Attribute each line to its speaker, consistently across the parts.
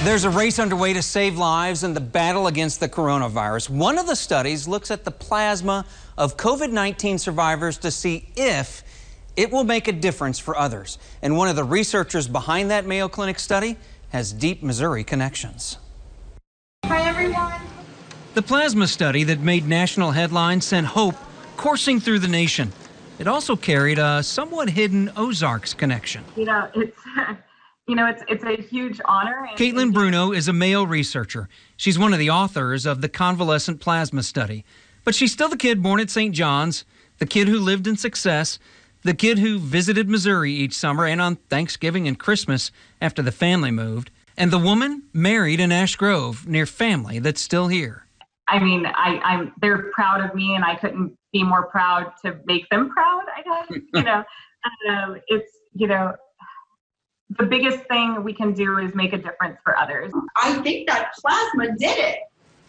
Speaker 1: There's a race underway to save lives in the battle against the coronavirus. One of the studies looks at the plasma of COVID-19 survivors to see if it will make a difference for others. And one of the researchers behind that Mayo Clinic study has deep Missouri connections.
Speaker 2: Hi, everyone.
Speaker 1: The plasma study that made national headlines sent hope coursing through the nation. It also carried a somewhat hidden Ozarks connection.
Speaker 2: It's a huge honor.
Speaker 1: Caitlin Bruno is a Mayo researcher. She's one of the authors of the convalescent plasma study. But she's still the kid born at St. John's, the kid who lived in success, the kid who visited Missouri each summer and on Thanksgiving and Christmas after the family moved, and the woman married in Ash Grove near family that's still here.
Speaker 2: I mean, they're proud of me, and I couldn't be more proud to make them proud, I guess. The biggest thing we can do is make a difference for others.
Speaker 3: I think that plasma did it.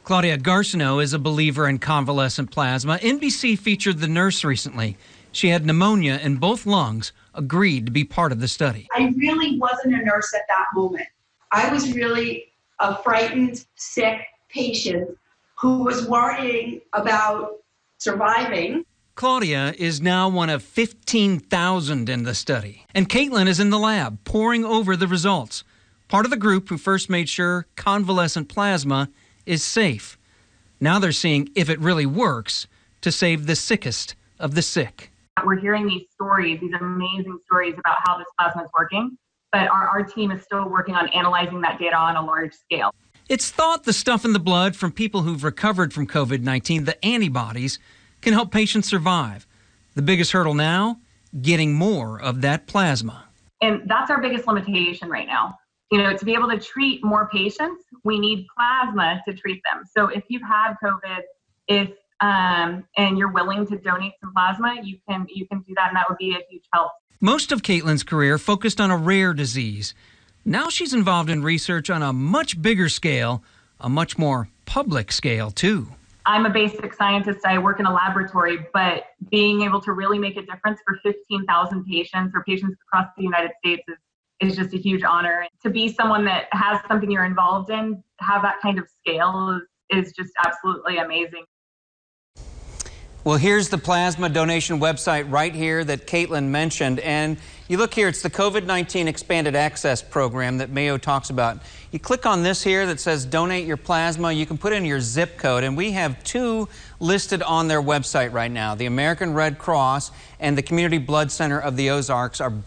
Speaker 1: Claudia Garcineau is a believer in convalescent plasma. NBC featured the nurse recently. She had pneumonia in both lungs, agreed to be part of the study.
Speaker 3: I really wasn't a nurse at that moment. I was really a frightened, sick patient who was worrying about surviving.
Speaker 1: Claudia is now one of 15,000 in the study. And Caitlin is in the lab, poring over the results. Part of the group who first made sure convalescent plasma is safe. Now they're seeing if it really works to save the sickest of the sick.
Speaker 2: We're hearing these stories, these amazing stories about how this plasma is working, but our team is still working on analyzing that data on a large scale.
Speaker 1: It's thought the stuff in the blood from people who've recovered from COVID-19, the antibodies, can help patients survive. The biggest hurdle now, getting more of that plasma.
Speaker 2: And that's our biggest limitation right now. To be able to treat more patients, we need plasma to treat them. So if you've had COVID, and you're willing to donate some plasma, you can do that, and that would be a huge help.
Speaker 1: Most of Caitlin's career focused on a rare disease. Now she's involved in research on a much bigger scale, a much more public scale, too.
Speaker 2: I'm a basic scientist. I work in a laboratory, but being able to really make a difference for 15,000 patients or patients across the United States is just a huge honor. To be someone that has something you're involved in, have that kind of scale is just absolutely amazing.
Speaker 1: Well, here's the plasma donation website right here that Caitlin mentioned. And you look here, it's the COVID-19 Expanded Access Program that Mayo talks about. You click on this here that says donate your plasma. You can put in your zip code, and we have two listed on their website right now. The American Red Cross and the Community Blood Center of the Ozarks are both